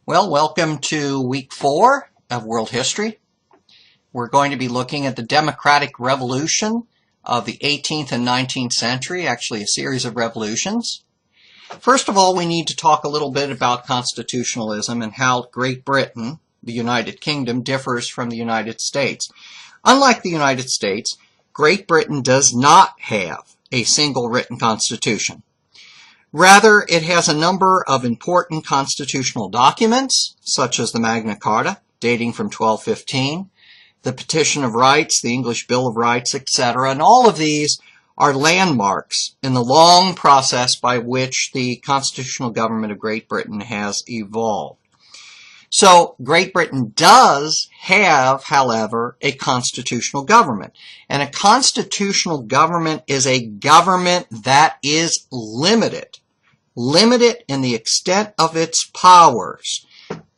Well, welcome to week 4 of world history. We're going to be looking at the democratic revolution of the 18th and 19th century, actually a series of revolutions. First of all, we need to talk a little bit about constitutionalism and how Great Britain, the United Kingdom, differs from the United States. Unlike the United States, Great Britain does not have a single written constitution. Rather, it has a number of important constitutional documents, such as the Magna Carta, dating from 1215, the Petition of Rights, the English Bill of Rights, etc., and all of these are landmarks in the long process by which the constitutional government of Great Britain has evolved. So, Great Britain does have, however, a constitutional government. And a constitutional government is a government that is limited in the extent of its powers.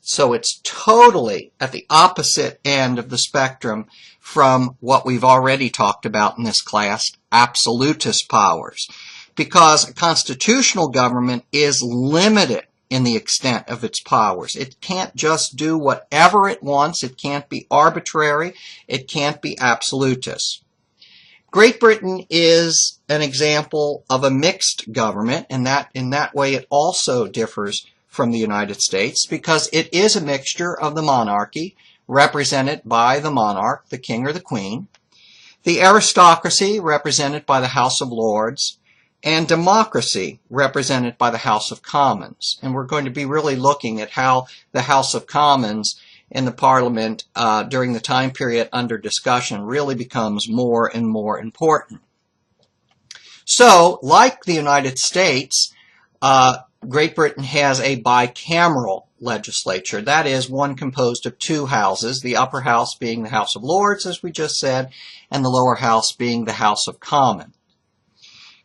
So it's totally at the opposite end of the spectrum from what we've already talked about in this class, absolutist powers. Because a constitutional government is limited in the extent of its powers. It can't just do whatever it wants. It can't be arbitrary. It can't be absolutist. Great Britain is an example of a mixed government, and that in that way it also differs from the United States because it is a mixture of the monarchy, represented by the monarch, the king or the queen, the aristocracy, represented by the House of Lords, and democracy, represented by the House of Commons. And we're going to be really looking at how the House of Commons in the Parliament during the time period under discussion really becomes more and more important. So, like the United States, Great Britain has a bicameral legislature. That is, one composed of two houses, the upper house being the House of Lords, as we just said, and the lower house being the House of Commons.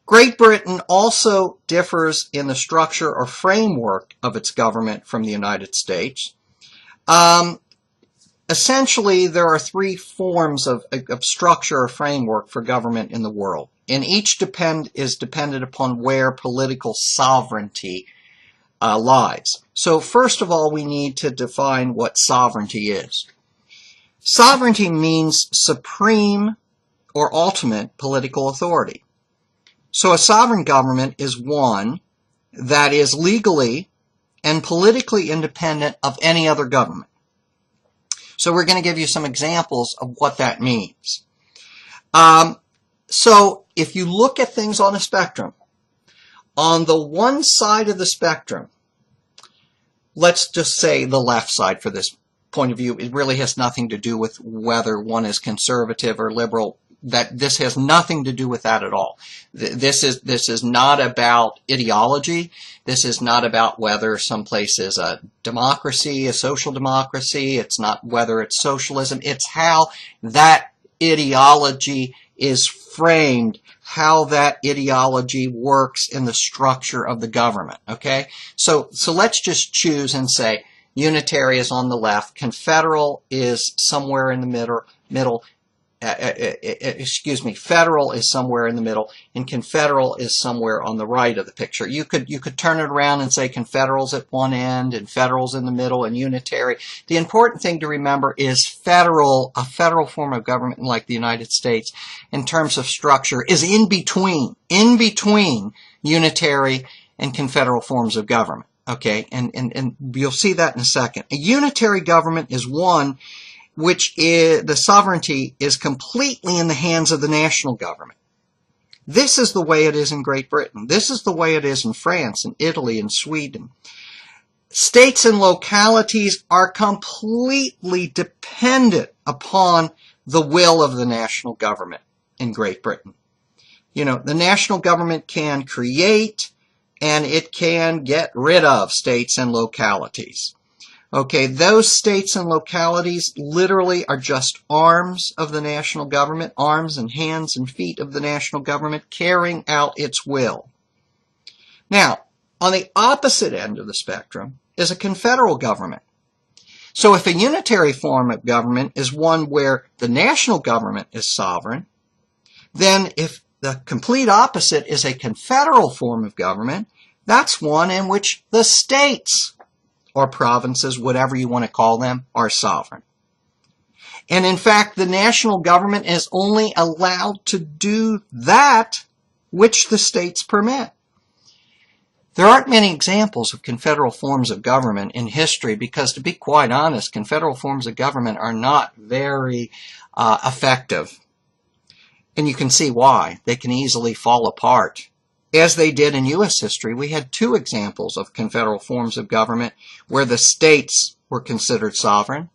Great Britain also differs in the structure or framework of its government from the United States. Essentially, there are three forms of structure or framework for government in the world, and each is dependent upon where political sovereignty lies. So first of all, we need to define what sovereignty is. Sovereignty means supreme or ultimate political authority. So a sovereign government is one that is legally and politically independent of any other government. So we're going to give you some examples of what that means. So if you look at things on a spectrum, on the one side of the spectrum, let's just say the left side for this point of view, it really has nothing to do with whether one is conservative or liberal. That this has nothing to do with that at all. This is not about ideology. This is not about whether some place is a democracy, a social democracy. It's not whether it's socialism. It's how that ideology is framed, how that ideology works in the structure of the government. Okay? So let's just choose and say unitary is on the left, confederal is somewhere in the middle. Federal is somewhere in the middle, and confederal is somewhere on the right of the picture. You could turn it around and say confederal's at one end, and federal's in the middle, and unitary. The important thing to remember is a federal form of government like the United States, in terms of structure, is in between unitary and confederal forms of government. Okay, and you'll see that in a second. A unitary government is one which the sovereignty is completely in the hands of the national government. This is the way it is in Great Britain. This is the way it is in France and Italy and Sweden. States and localities are completely dependent upon the will of the national government in Great Britain. You know, the national government can create and it can get rid of states and localities. Okay, those states and localities literally are just arms of the national government, arms and hands and feet of the national government carrying out its will. Now, on the opposite end of the spectrum is a confederal government. So if a unitary form of government is one where the national government is sovereign, then if the complete opposite is a confederal form of government, that's one in which the states or provinces, whatever you want to call them, are sovereign. And in fact, the national government is only allowed to do that which the states permit. There aren't many examples of confederal forms of government in history because, to be quite honest, confederal forms of government are not very effective. And you can see why. They can easily fall apart. As they did in U.S. history, we had two examples of confederal forms of government where the states were considered sovereign.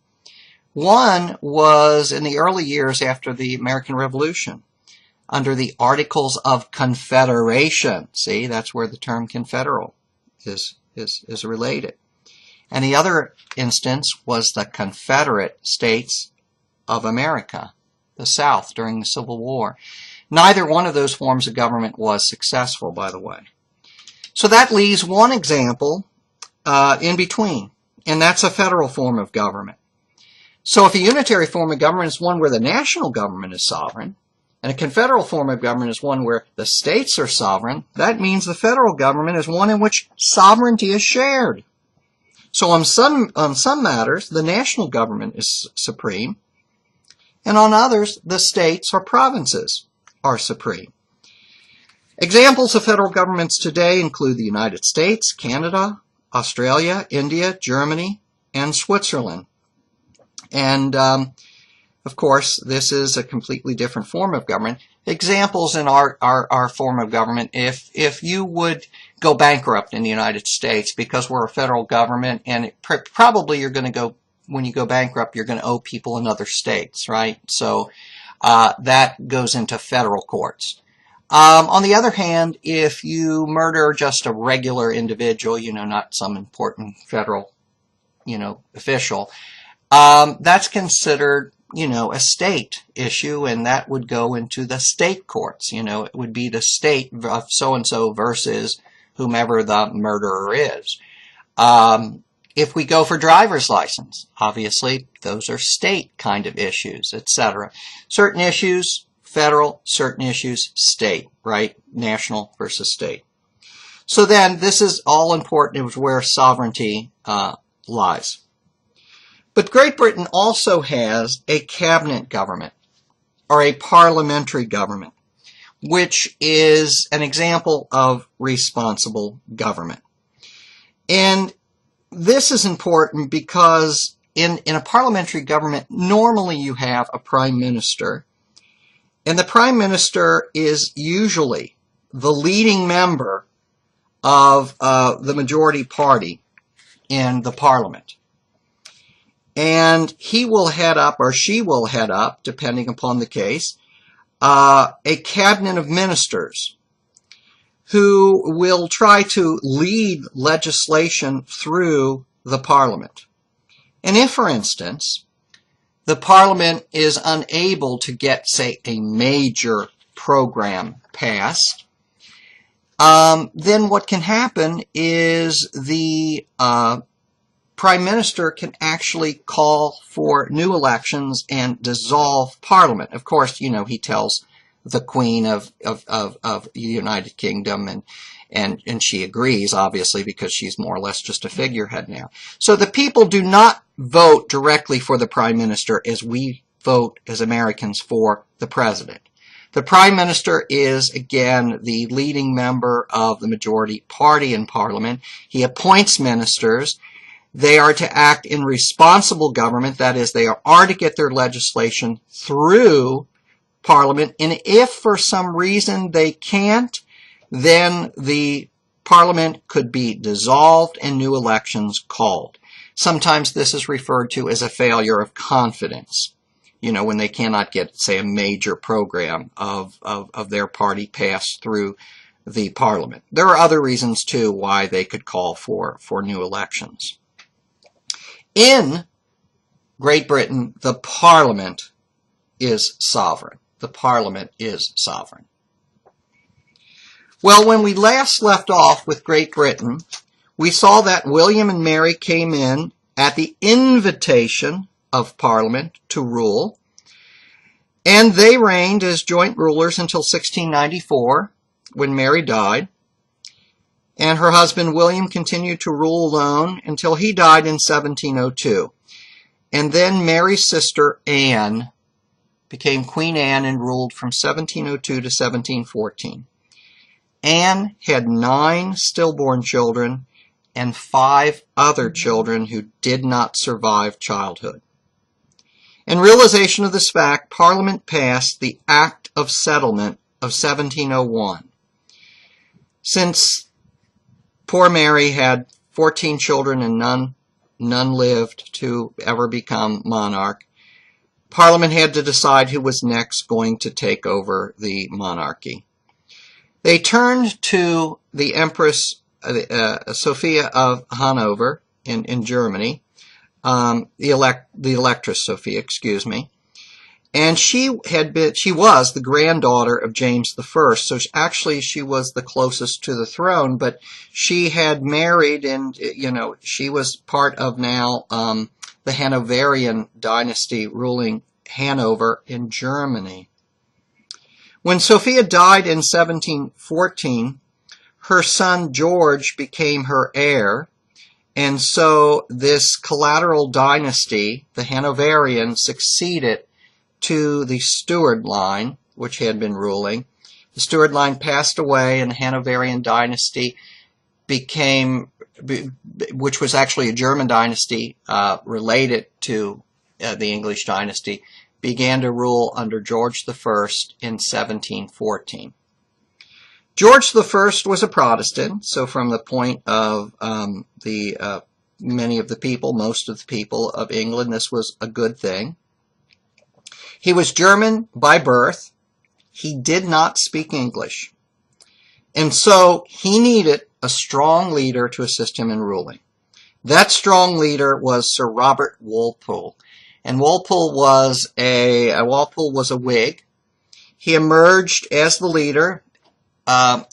One was in the early years after the American Revolution, under the Articles of Confederation. See, that's where the term confederal is related. And the other instance was the Confederate States of America, the South, during the Civil War. Neither one of those forms of government was successful, by the way. So that leaves one example in between, and that's a federal form of government. So if a unitary form of government is one where the national government is sovereign, and a confederal form of government is one where the states are sovereign, that means the federal government is one in which sovereignty is shared. So on some matters, the national government is supreme, and on others, the states or provinces are supreme. Examples of federal governments today include the United States, Canada, Australia, India, Germany, and Switzerland. And, of course, this is a completely different form of government. Examples in our form of government, if you would go bankrupt in the United States because we're a federal government, and probably you're going to go, when you go bankrupt, you're going to owe people in other states, right? So that goes into federal courts. On the other hand, if you murder just a regular individual, not some important federal, official, that's considered, a state issue, and that would go into the state courts. It would be the state of so-and-so versus whomever the murderer is. If we go for driver's license, obviously, those are state kind of issues, etc. Certain issues, federal, certain issues, state, right? National versus state. So then, this is all important. It was where sovereignty lies. But Great Britain also has a cabinet government, or a parliamentary government, which is an example of responsible government. And this is important because in a parliamentary government, normally you have a prime minister, and the prime minister is usually the leading member of the majority party in the parliament. And he will head up, or she will head up, depending upon the case, a cabinet of ministers who will try to lead legislation through the parliament. And if, for instance, the parliament is unable to get, say, a major program passed, then what can happen is the Prime Minister can actually call for new elections and dissolve Parliament. Of course, he tells the Queen of the United Kingdom, and she agrees, obviously, because she's more or less just a figurehead now. So the people do not vote directly for the Prime Minister as we vote as Americans for the President. The Prime Minister is, again, the leading member of the majority party in Parliament. He appoints ministers. They are to act in responsible government, that is, they are to get their legislation through Parliament, and if for some reason they can't, then the Parliament could be dissolved and new elections called. Sometimes this is referred to as a failure of confidence, when they cannot get, say, a major program of their party passed through the Parliament. There are other reasons, too, why they could call for new elections. In Great Britain, the Parliament is sovereign. The Parliament is sovereign. Well, when we last left off with Great Britain, we saw that William and Mary came in at the invitation of Parliament to rule, and they reigned as joint rulers until 1694, when Mary died. and her husband William continued to rule alone until he died in 1702. And then Mary's sister Anne became Queen Anne and ruled from 1702 to 1714. Anne had 9 stillborn children and 5 other children who did not survive childhood. In realization of this fact, Parliament passed the Act of Settlement of 1701. Since poor Mary had 14 children and none lived to ever become monarch, Parliament had to decide who was next going to take over the monarchy. They turned to the Empress Sophia of Hanover in Germany, the Electress Sophia, excuse me, and she was the granddaughter of James I. So actually, she was the closest to the throne. But she had married, and she was part of now the Hanoverian dynasty ruling Hanover in Germany. When Sophia died in 1714, her son George became her heir, and so this collateral dynasty, the Hanoverian, succeeded to the Stuart line, which had been ruling. The Stuart line passed away, and the Hanoverian dynasty became, which was actually a German dynasty related to the English dynasty, began to rule under George I in 1714. George I was a Protestant, so from the point of many of the people, most of the people of England, this was a good thing. He was German by birth. He did not speak English. And so he needed a strong leader to assist him in ruling. That strong leader was Sir Robert Walpole. And Walpole was a Whig. He emerged as the leader.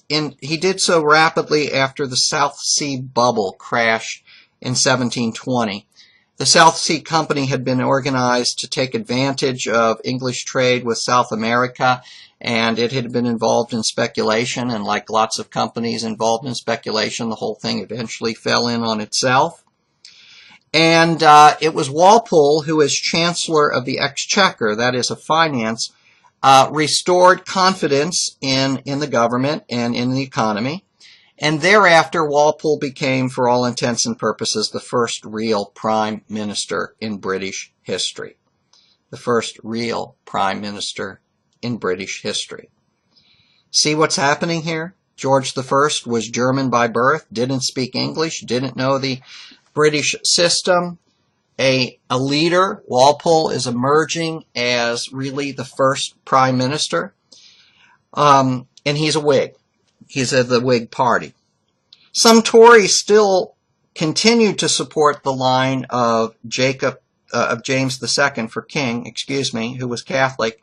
He did so rapidly after the South Sea bubble crashed in 1720. The South Sea Company had been organized to take advantage of English trade with South America, and it had been involved in speculation, and like lots of companies involved in speculation, the whole thing eventually fell in on itself. And it was Walpole who, as Chancellor of the Exchequer, that is of finance, restored confidence in the government and in the economy. And thereafter, Walpole became, for all intents and purposes, the first real Prime Minister in British history. The first real Prime Minister in British history. See what's happening here? George I was German by birth, didn't speak English, didn't know the British system. A leader, Walpole, is emerging as really the first Prime Minister. And he's a Whig. He's of the Whig Party. Some Tories still continue to support the line of James II for king, who was Catholic,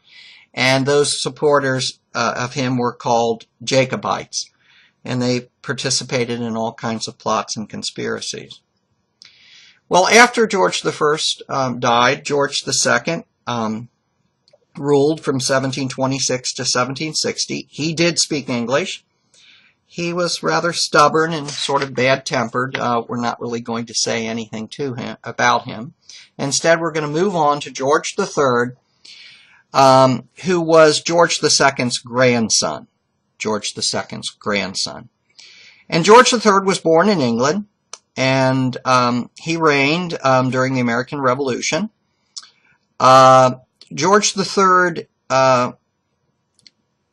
and those supporters of him were called Jacobites, and they participated in all kinds of plots and conspiracies. Well, after George I died, George II ruled from 1726 to 1760. He did speak English. He was rather stubborn and sort of bad-tempered. We're not really going to say anything to him about him. Instead, we're going to move on to George III, who was George II's grandson. George II's grandson. And George III was born in England, and he reigned during the American Revolution. George III,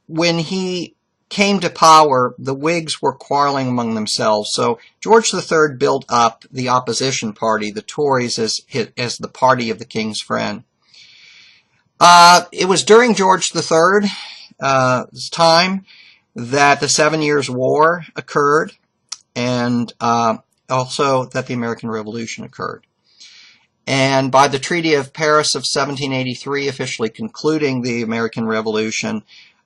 when he came to power, the Whigs were quarreling among themselves. So George III built up the opposition party, the Tories, as the party of the king's friend. It was during George III's time that the 7 Years' War occurred, and also that the American Revolution occurred. And by the Treaty of Paris of 1783, officially concluding the American Revolution,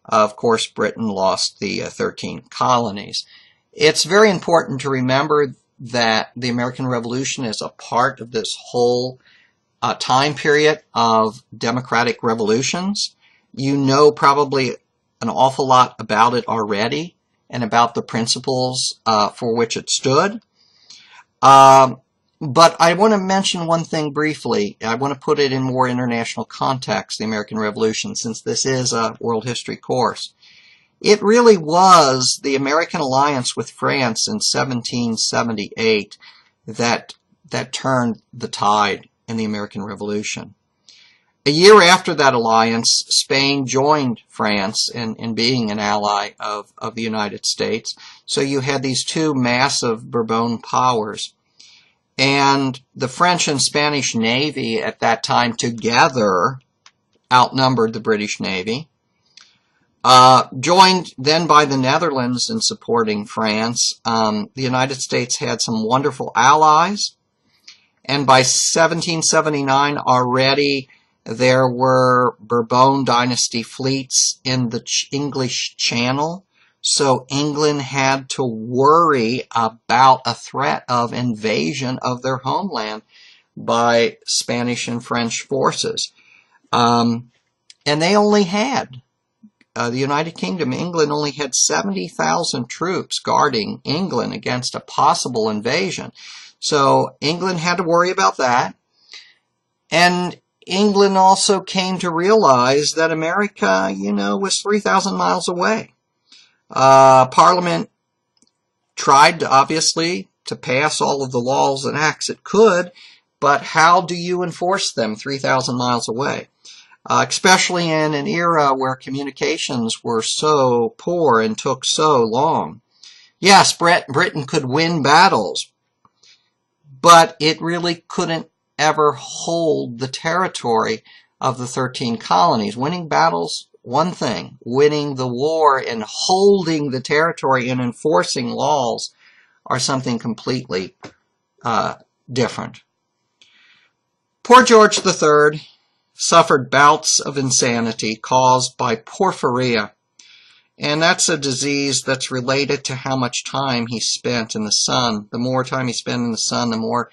of course, Britain lost the 13 colonies. It's very important to remember that the American Revolution is a part of this whole time period of democratic revolutions. You know probably an awful lot about it already, and about the principles for which it stood. But I want to mention one thing briefly. I want to put it in more international context, the American Revolution, since this is a world history course. It really was the American alliance with France in 1778 that turned the tide in the American Revolution. A year after that alliance, Spain joined France in being an ally of the United States. So you had these two massive Bourbon powers. And the French and Spanish Navy at that time together outnumbered the British Navy. Joined then by the Netherlands in supporting France. The United States had some wonderful allies. And by 1779 already, there were Bourbon dynasty fleets in the English Channel. So England had to worry about a threat of invasion of their homeland by Spanish and French forces. And they only had, the United Kingdom, England only had 70,000 troops guarding England against a possible invasion. So England had to worry about that. And England also came to realize that America, was 3,000 miles away. Parliament tried, obviously, to pass all of the laws and acts it could, but how do you enforce them 3,000 miles away? Especially in an era where communications were so poor and took so long. Yes, Britain could win battles, but it really couldn't ever hold the territory of the 13 colonies. Winning battles, one thing. Winning the war and holding the territory and enforcing laws are something completely different. Poor George III suffered bouts of insanity caused by porphyria. And that's a disease that's related to how much time he spent in the sun. The more time he spent in the sun, the more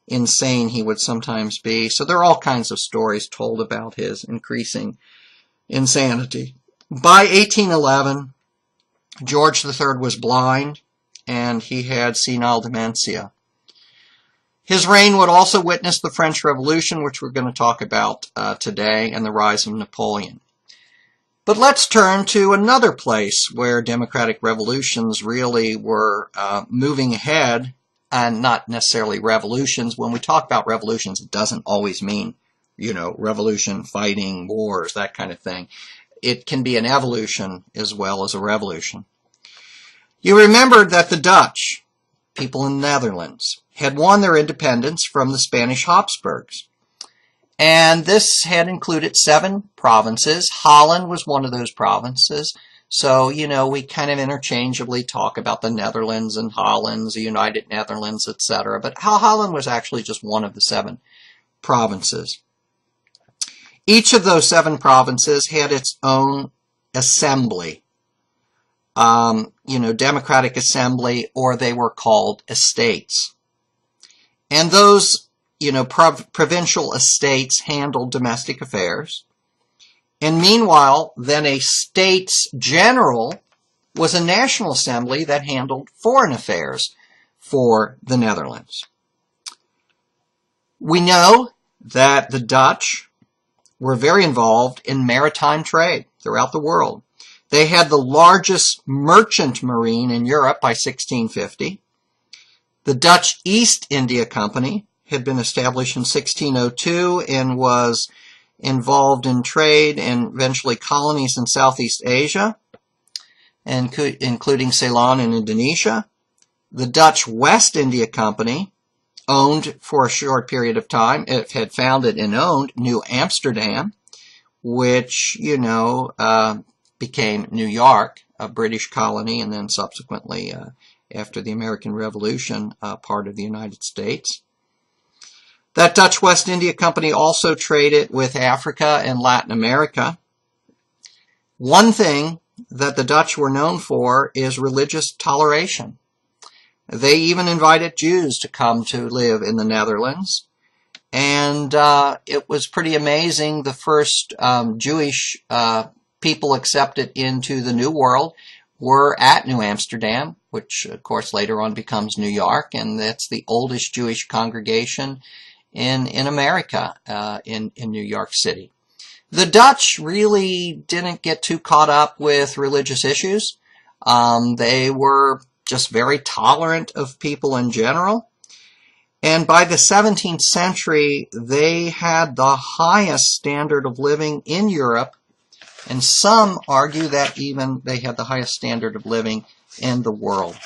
insane he would sometimes be. So there are all kinds of stories told about his increasing insanity. By 1811, George III was blind and he had senile dementia. His reign would also witness the French Revolution, which we're going to talk about today, and the rise of Napoleon. But let's turn to another place where democratic revolutions really were moving ahead, and not necessarily revolutions. When we talk about revolutions, it doesn't always mean, revolution, fighting, wars, that kind of thing. It can be an evolution as well as a revolution. You remember that the Dutch, people in the Netherlands, had won their independence from the Spanish Habsburgs. And this had included 7 provinces. Holland was one of those provinces. So, we kind of interchangeably talk about the Netherlands and Holland, the United Netherlands, etc. But Holland was actually just one of the 7 provinces. Each of those 7 provinces had its own assembly, democratic assembly, or they were called estates. And those, provincial estates handled domestic affairs. And meanwhile, then a States General was a national assembly that handled foreign affairs for the Netherlands. We know that the Dutch were very involved in maritime trade throughout the world. They had the largest merchant marine in Europe by 1650. The Dutch East India Company had been established in 1602 and was involved in trade and eventually colonies in Southeast Asia, including Ceylon and Indonesia. The Dutch West India Company owned for a short period of time, it had founded and owned New Amsterdam, which, became New York, a British colony, and then subsequently, after the American Revolution, part of the United States. That Dutch West India Company also traded with Africa and Latin America. One thing that the Dutch were known for is religious toleration. They even invited Jews to come to live in the Netherlands. And it was pretty amazing. The first Jewish people accepted into the New World were at New Amsterdam, which of course later on becomes New York, and that's the oldest Jewish congregation in America, in New York City. The Dutch really didn't get too caught up with religious issues. They were just very tolerant of people in general. And by the 17th century, they had the highest standard of living in Europe. And some argue that even they had the highest standard of living in the world.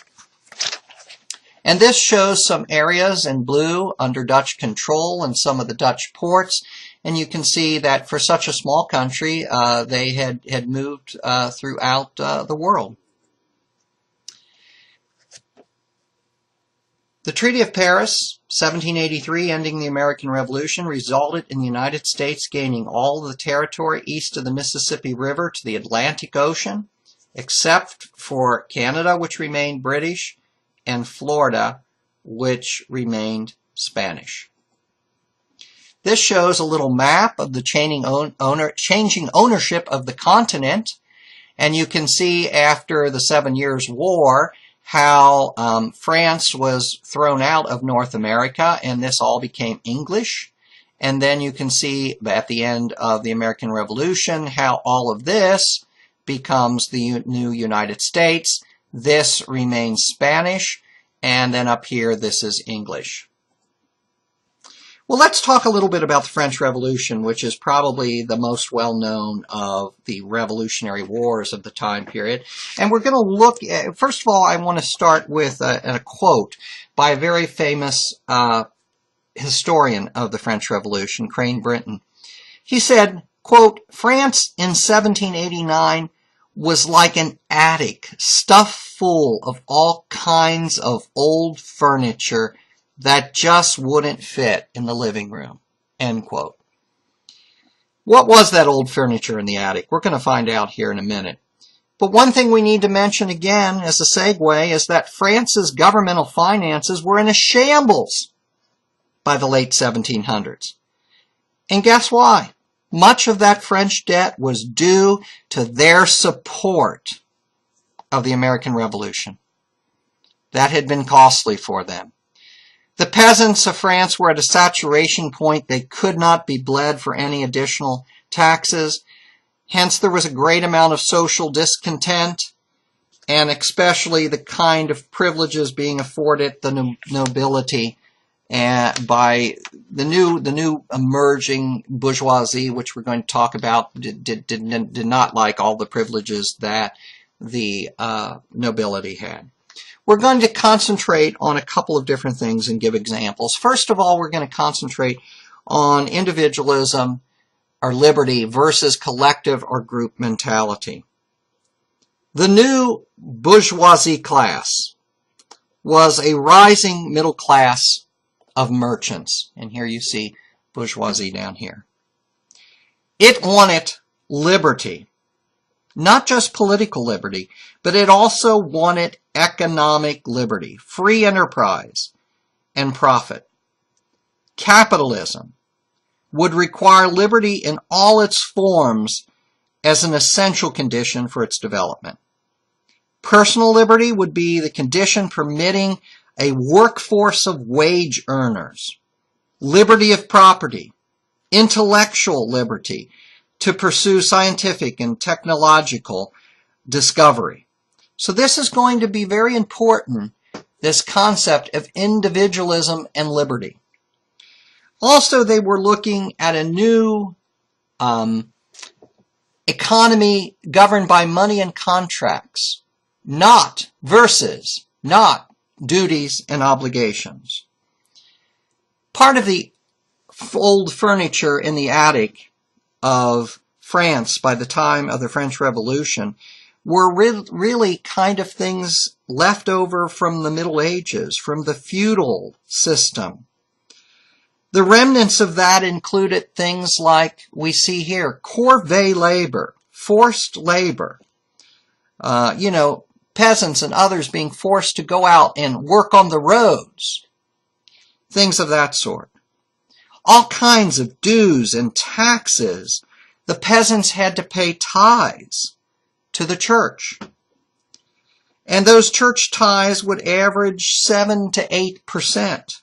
And this shows some areas in blue under Dutch control and some of the Dutch ports. And you can see that for such a small country, they had moved throughout the world. The Treaty of Paris, 1783, ending the American Revolution, resulted in the United States gaining all the territory east of the Mississippi River to the Atlantic Ocean, except for Canada, which remained British, and Florida, which remained Spanish. This shows a little map of the changing ownership of the continent, and you can see after the 7 Years' War how France was thrown out of North America, and this all became English. And then you can see at the end of the American Revolution how all of this becomes the new United States. This remains Spanish, and then up here this is English. Well, let's talk a little bit about the French Revolution, which is probably the most well-known of the revolutionary wars of the time period. And we're going to look at, first of all, I want to start with a quote by a very famous historian of the French Revolution, Crane Brinton. He said, quote, "France in 1789 was like an attic stuffed full of all kinds of old furniture that just wouldn't fit in the living room," end quote. What was that old furniture in the attic? We're going to find out here in a minute. But one thing we need to mention again as a segue is that France's governmental finances were in a shambles by the late 1700s. And guess why? Much of that French debt was due to their support of the American Revolution. That had been costly for them. The peasants of France were at a saturation point. They could not be bled for any additional taxes. Hence, there was a great amount of social discontent, and especially the kind of privileges being afforded the nobility by the new emerging bourgeoisie, which we're going to talk about, did not like all the privileges that the nobility had. We're going to concentrate on a couple of different things and give examples. First of all, we're going to concentrate on individualism or liberty versus collective or group mentality. The new bourgeoisie class was a rising middle class of merchants. And here you see bourgeoisie down here. It wanted liberty. Not just political liberty, but it also wanted economic liberty, free enterprise, and profit. Capitalism would require liberty in all its forms as an essential condition for its development. Personal liberty would be the condition permitting a workforce of wage earners, liberty of property, intellectual liberty, to pursue scientific and technological discovery. So this is going to be very important, this concept of individualism and liberty. Also, they were looking at a new economy governed by money and contracts, not duties and obligations. Part of the old furniture in the attic of France by the time of the French Revolution were really kind of things left over from the Middle Ages, from the feudal system. The remnants of that included things like we see here, corvée labor, forced labor. Peasants and others being forced to go out and work on the roads. Things of that sort. All kinds of dues and taxes. The peasants had to pay tithes to the church. And those church tithes would average 7 to 8%.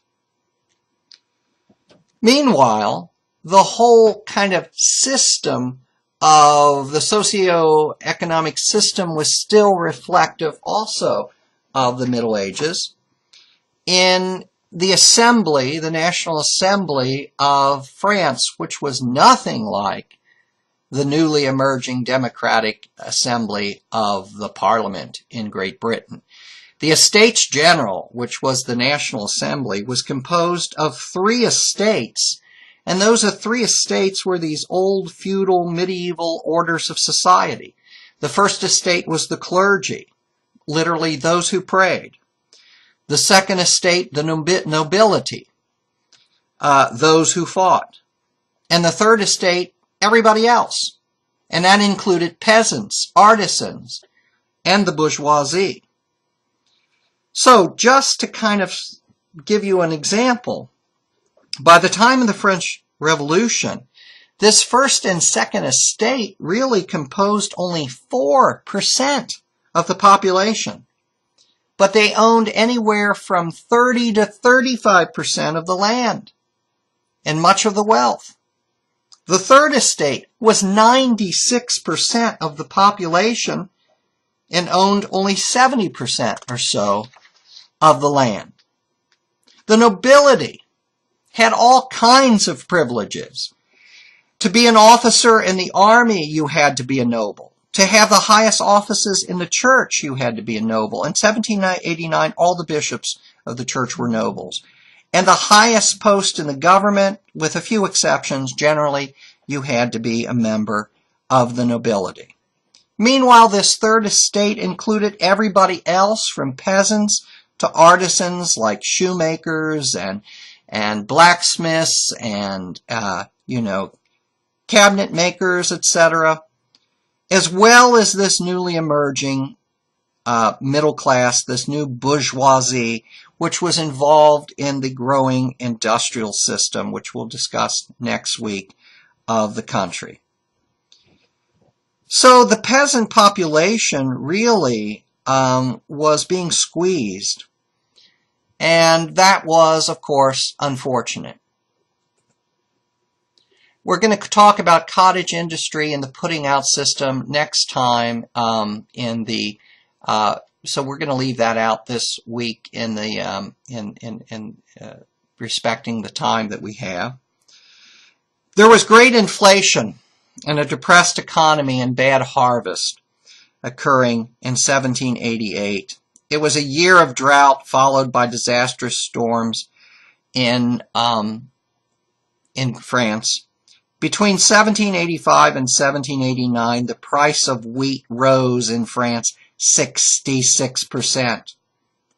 Meanwhile, the whole kind of system of the socio-economic system was still reflective also of the Middle Ages. In the Assembly, the National Assembly of France, which was nothing like the newly emerging Democratic Assembly of the Parliament in Great Britain. The Estates General, which was the National Assembly, was composed of 3 estates, and those 3 estates were these old feudal medieval orders of society. The first estate was the clergy, literally those who prayed. The second estate, the nobility, those who fought. And the third estate, everybody else. And that included peasants, artisans, and the bourgeoisie. So just to kind of give you an example, by the time of the French Revolution, this first and second estate really composed only 4% of the population. But they owned anywhere from 30 to 35% of the land and much of the wealth. The third estate was 96% of the population and owned only 70% or so of the land. The nobility had all kinds of privileges. To be an officer in the army, you had to be a noble. To have the highest offices in the church, you had to be a noble. In 1789, all the bishops of the church were nobles. And the highest post in the government, with a few exceptions, generally, you had to be a member of the nobility. Meanwhile, this third estate included everybody else from peasants to artisans like shoemakers and blacksmiths and, cabinet makers, etc., as well as this newly emerging middle class, this new bourgeoisie, which was involved in the growing industrial system, which we'll discuss next week, of the country. So the peasant population really was being squeezed, and that was, of course, unfortunate. We're going to talk about cottage industry and the putting out system next time so we're going to leave that out this week in the respecting the time that we have. There was great inflation and a depressed economy and bad harvest occurring in 1788. It was a year of drought followed by disastrous storms in France. Between 1785 and 1789, the price of wheat rose in France 66%.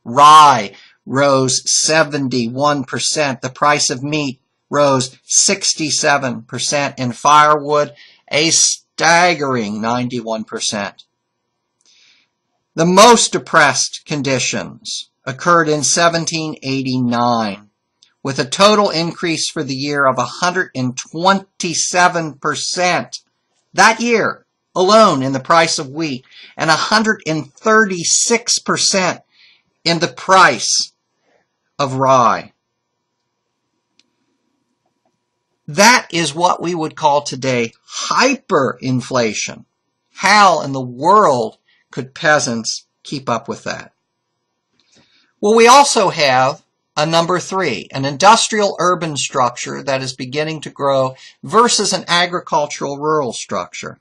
Rye rose 71%. The price of meat rose 67%. And firewood, a staggering 91%. The most depressed conditions occurred in 1789, with a total increase for the year of 127%. That year alone in the price of wheat, and 136% in the price of rye. That is what we would call today hyperinflation. How in the world could peasants keep up with that? Well, we also have a number 3, an industrial urban structure that is beginning to grow versus an agricultural rural structure.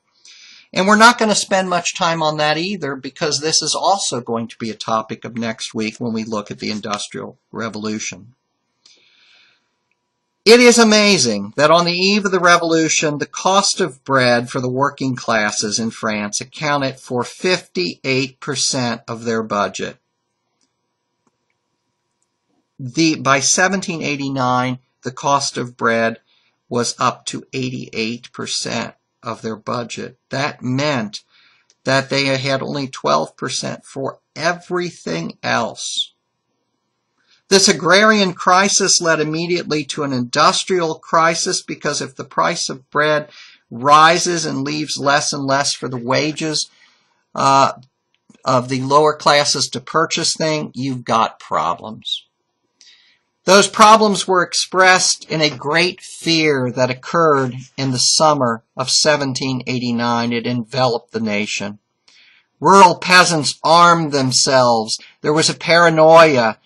And we're not going to spend much time on that either, because this is also going to be a topic of next week when we look at the Industrial Revolution. It is amazing that on the eve of the revolution, the cost of bread for the working classes in France accounted for 58% of their budget. By 1789, the cost of bread was up to 88% of their budget. That meant that they had only 12% for everything else. This agrarian crisis led immediately to an industrial crisis, because if the price of bread rises and leaves less and less for the wages of of the lower classes to purchase things, you've got problems. Those problems were expressed in a great fear that occurred in the summer of 1789. It enveloped the nation. Rural peasants armed themselves. There was a paranoia.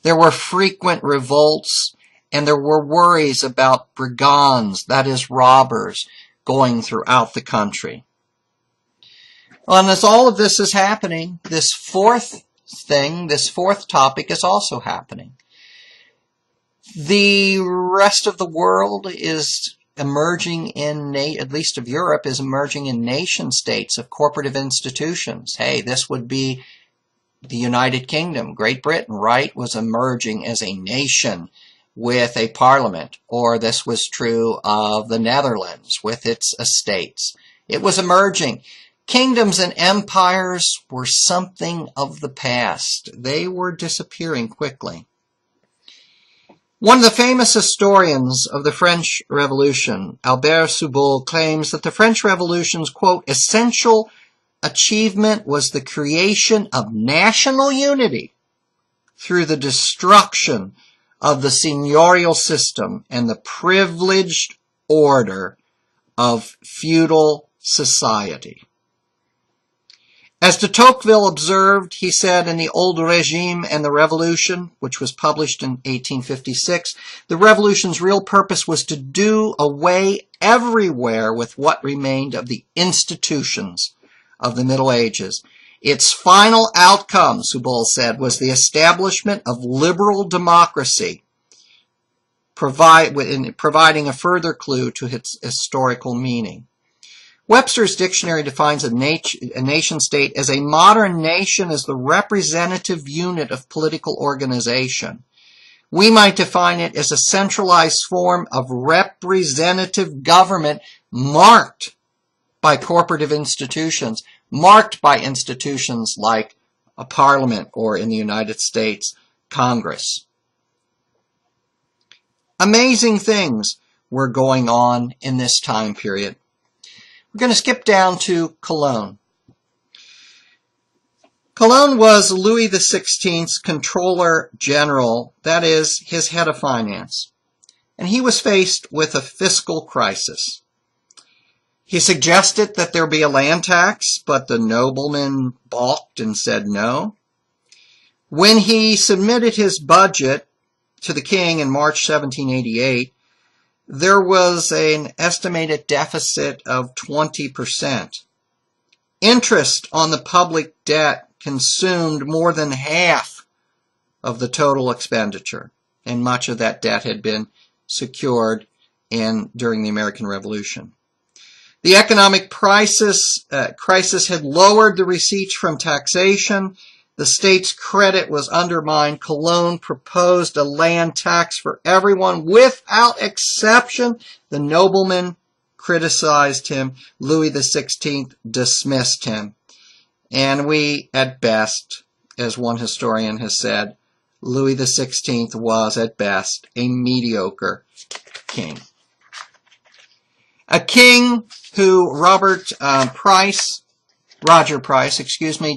There were frequent revolts, and there were worries about brigands, that is, robbers, going throughout the country. And as all of this is happening, this fourth topic is also happening. The rest of the world is emerging at least of Europe, is emerging in nation states of corporative institutions. Hey, this would be the United Kingdom. Great Britain, right, was emerging as a nation with a parliament. Or this was true of the Netherlands with its estates. It was emerging. Kingdoms and empires were something of the past. They were disappearing quickly. One of the famous historians of the French Revolution, Albert Souboul, claims that the French Revolution's, quote, essential achievement was the creation of national unity through the destruction of the seigneurial system and the privileged order of feudal society. As de Tocqueville observed, he said in The Old Regime and the Revolution, which was published in 1856, the revolution's real purpose was to do away everywhere with what remained of the institutions of the Middle Ages. Its final outcome, Souboul said, was the establishment of liberal democracy, providing a further clue to its historical meaning. Webster's dictionary defines a nation-state as a modern nation as the representative unit of political organization. We might define it as a centralized form of representative government marked by corporative institutions, marked by institutions like a parliament or, in the United States, Congress. Amazing things were going on in this time period. We're going to skip down to Cologne. Cologne was Louis XVI's Comptroller General, that is, his head of finance, and he was faced with a fiscal crisis. He suggested that there be a land tax, but the noblemen balked and said no. When he submitted his budget to the king in March 1788, there was an estimated deficit of 20%. Interest on the public debt consumed more than half of the total expenditure, and much of that debt had been secured during the American Revolution. The economic crisis had lowered the receipts from taxation. The state's credit was undermined. Cologne proposed a land tax for everyone without exception. The noblemen criticized him. Louis XVI dismissed him. And we, at best, as one historian has said, Louis XVI was, at best, a mediocre king. A king who Roger Price,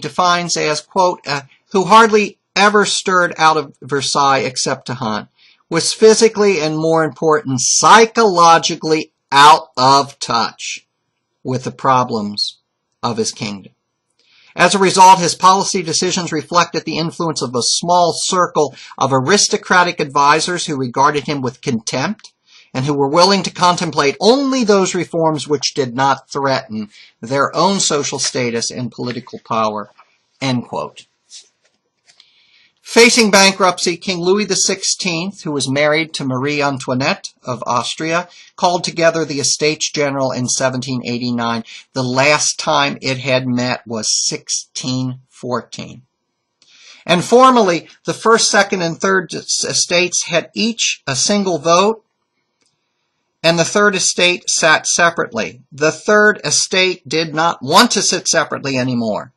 defines as, quote, who hardly ever stirred out of Versailles except to hunt, was physically and, more important, psychologically out of touch with the problems of his kingdom. As a result, his policy decisions reflected the influence of a small circle of aristocratic advisors who regarded him with contempt and who were willing to contemplate only those reforms which did not threaten their own social status and political power, end quote. Facing bankruptcy, King Louis XVI, who was married to Marie Antoinette of Austria, called together the Estates General in 1789. The last time it had met was 1614. And formally, the first, second, and third estates had each a single vote, and the third estate sat separately. The third estate did not want to sit separately anymore,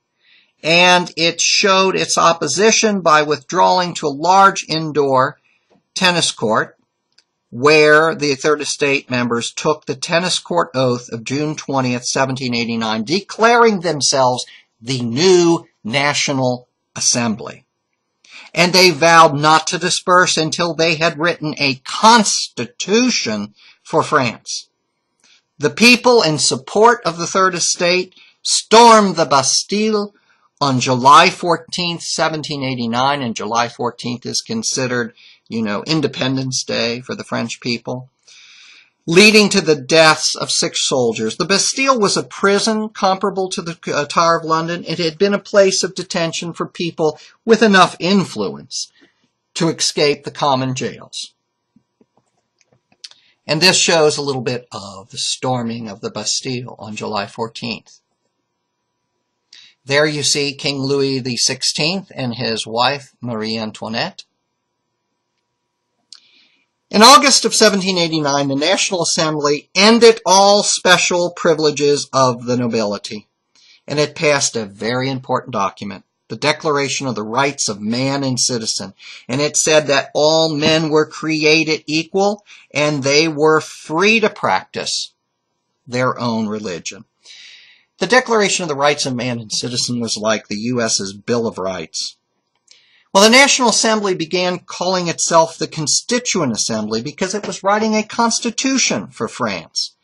and it showed its opposition by withdrawing to a large indoor tennis court where the third estate members took the tennis court oath of June 20th, 1789, declaring themselves the new National Assembly. And they vowed not to disperse until they had written a constitution for France. The people, in support of the Third Estate, stormed the Bastille on July 14th, 1789, and July 14th is considered, Independence Day for the French people, leading to the deaths of 6 soldiers. The Bastille was a prison comparable to the Tower of London. It had been a place of detention for people with enough influence to escape the common jails. And this shows a little bit of the storming of the Bastille on July 14th. There you see King Louis XVI and his wife, Marie Antoinette. In August of 1789, the National Assembly ended all special privileges of the nobility, and it passed a very important document, the Declaration of the Rights of Man and Citizen. And it said that all men were created equal, and they were free to practice their own religion. The Declaration of the Rights of Man and Citizen was like the U.S.'s Bill of Rights. Well, the National Assembly began calling itself the Constituent Assembly because it was writing a constitution for France.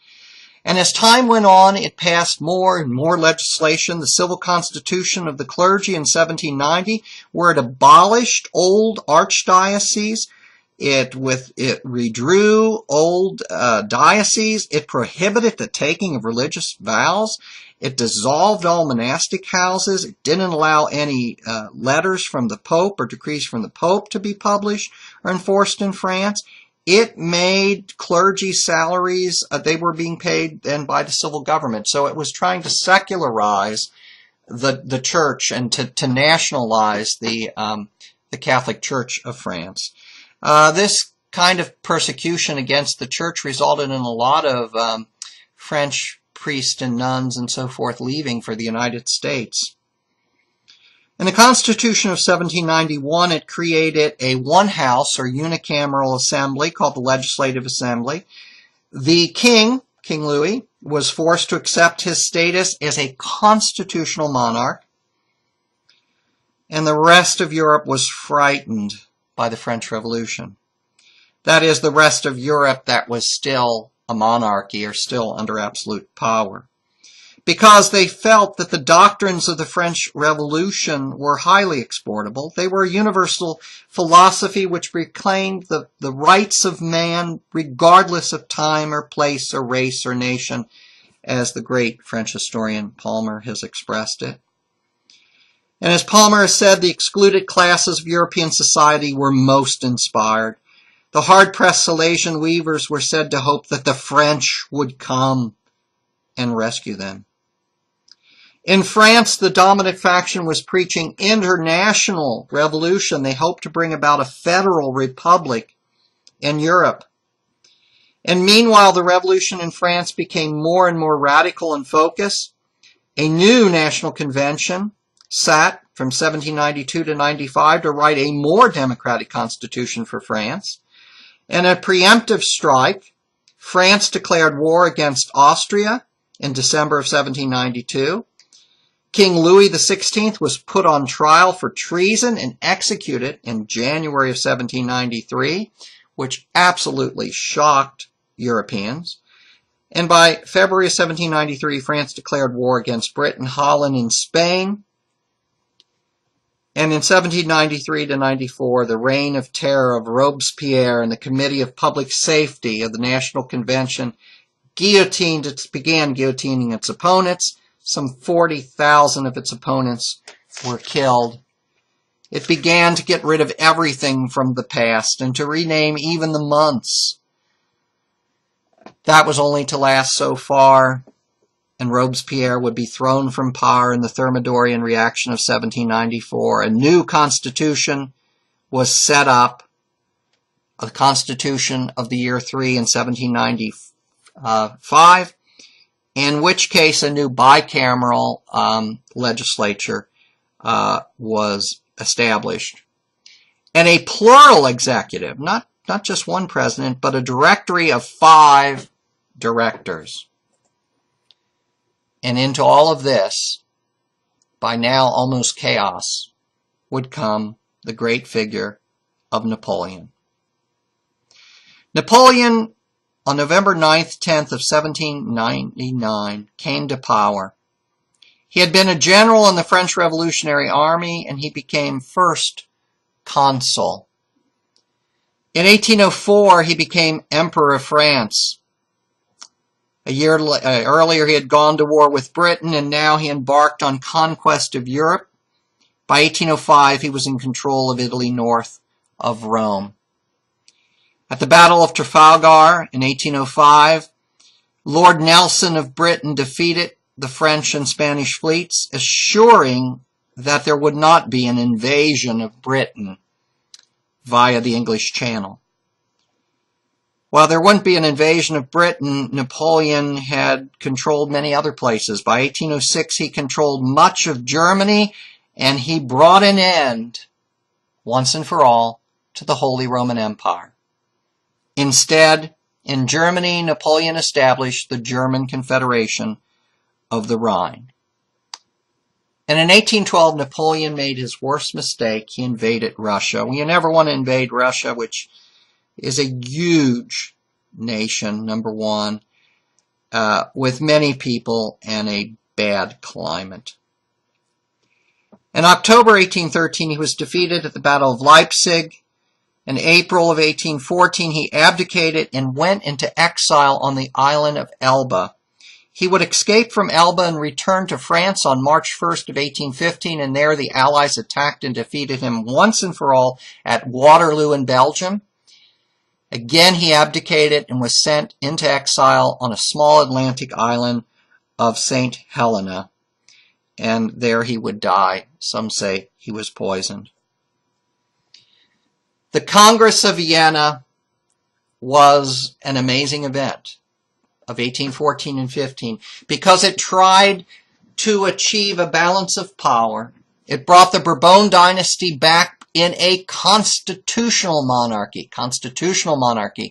And as time went on, it passed more and more legislation. The Civil Constitution of the Clergy in 1790, where it abolished old archdioceses, it redrew old dioceses, it prohibited the taking of religious vows, it dissolved all monastic houses. It didn't allow any letters from the Pope or decrees from the Pope to be published or enforced in France. It made clergy salaries, they were being paid then by the civil government. So it was trying to secularize the church and to nationalize the Catholic Church of France. This kind of persecution against the church resulted in a lot of French priests and nuns and so forth leaving for the United States. In the Constitution of 1791, it created a one-house or unicameral assembly called the Legislative Assembly. The king, King Louis, was forced to accept his status as a constitutional monarch, and the rest of Europe was frightened by the French Revolution. That is, the rest of Europe that was still a monarchy or still under absolute power, because they felt that the doctrines of the French Revolution were highly exportable. They were a universal philosophy which proclaimed the rights of man regardless of time or place or race or nation, as the great French historian Palmer has expressed it. And as Palmer has said, the excluded classes of European society were most inspired. The hard-pressed Silesian weavers were said to hope that the French would come and rescue them. In France, the dominant faction was preaching international revolution. They hoped to bring about a federal republic in Europe. And meanwhile, the revolution in France became more and more radical in focus. A new national convention sat from 1792 to 95 to write a more democratic constitution for France. In a preemptive strike, France declared war against Austria in December of 1792. King Louis XVI was put on trial for treason and executed in January of 1793, which absolutely shocked Europeans. And by February of 1793, France declared war against Britain, Holland, and Spain. And in 1793 to 94, the reign of terror of Robespierre and the Committee of Public Safety of the National Convention began guillotining its opponents. Some 40,000 of its opponents were killed. It began to get rid of everything from the past and to rename even the months. That was only to last so far, and Robespierre would be thrown from power in the Thermidorian reaction of 1794. A new constitution was set up, a constitution of the year 3 in 1795, in which case a new bicameral legislature was established. And a plural executive, not just one president, but a directory of 5 directors. And into all of this, by now almost chaos, would come the great figure of Napoleon. Napoleon, on November 9th, 10th of 1799, came to power. He had been a general in the French Revolutionary Army, and he became first consul. In 1804, he became Emperor of France. A year earlier, he had gone to war with Britain, and now he embarked on conquest of Europe. By 1805, he was in control of Italy north of Rome. At the Battle of Trafalgar in 1805, Lord Nelson of Britain defeated the French and Spanish fleets, assuring that there would not be an invasion of Britain via the English Channel. While there wouldn't be an invasion of Britain, Napoleon had controlled many other places. By 1806, he controlled much of Germany, and he brought an end, once and for all, to the Holy Roman Empire. Instead, in Germany, Napoleon established the German Confederation of the Rhine. And in 1812, Napoleon made his worst mistake. He invaded Russia. Well, you never want to invade Russia, which is a huge nation, number one, with many people and a bad climate. In October 1813, he was defeated at the Battle of Leipzig. In April of 1814, he abdicated and went into exile on the island of Elba. He would escape from Elba and return to France on March 1st of 1815, and there the Allies attacked and defeated him once and for all at Waterloo in Belgium. Again, he abdicated and was sent into exile on a small Atlantic island of St. Helena, and there he would die. Some say he was poisoned. The Congress of Vienna was an amazing event of 1814 and 15 because it tried to achieve a balance of power. It brought the Bourbon dynasty back in a constitutional monarchy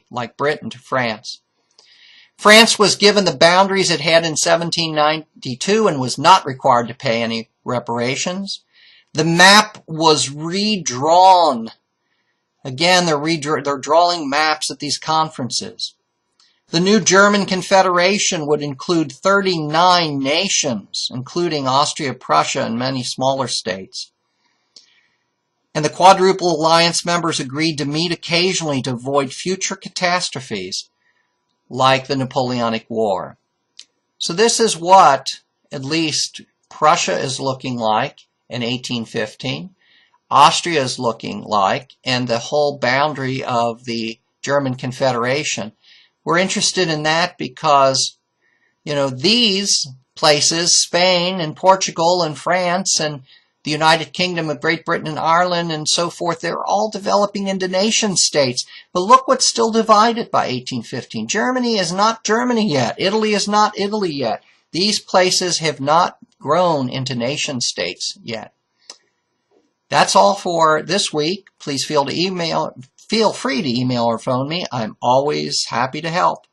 like Britain to France. France was given the boundaries it had in 1792 and was not required to pay any reparations. The map was redrawn. Again, they're drawing maps at these conferences. The new German Confederation would include 39 nations, including Austria, Prussia, and many smaller states. And the Quadruple Alliance members agreed to meet occasionally to avoid future catastrophes like the Napoleonic War. So this is what, at least, Prussia is looking like in 1815. Austria is looking like, and the whole boundary of the German Confederation. We're interested in that because, these places, Spain and Portugal and France and the United Kingdom of Great Britain and Ireland and so forth, they're all developing into nation states. But look what's still divided by 1815. Germany is not Germany yet. Italy is not Italy yet. These places have not grown into nation states yet. That's all for this week. Please feel free to email or phone me. I'm always happy to help.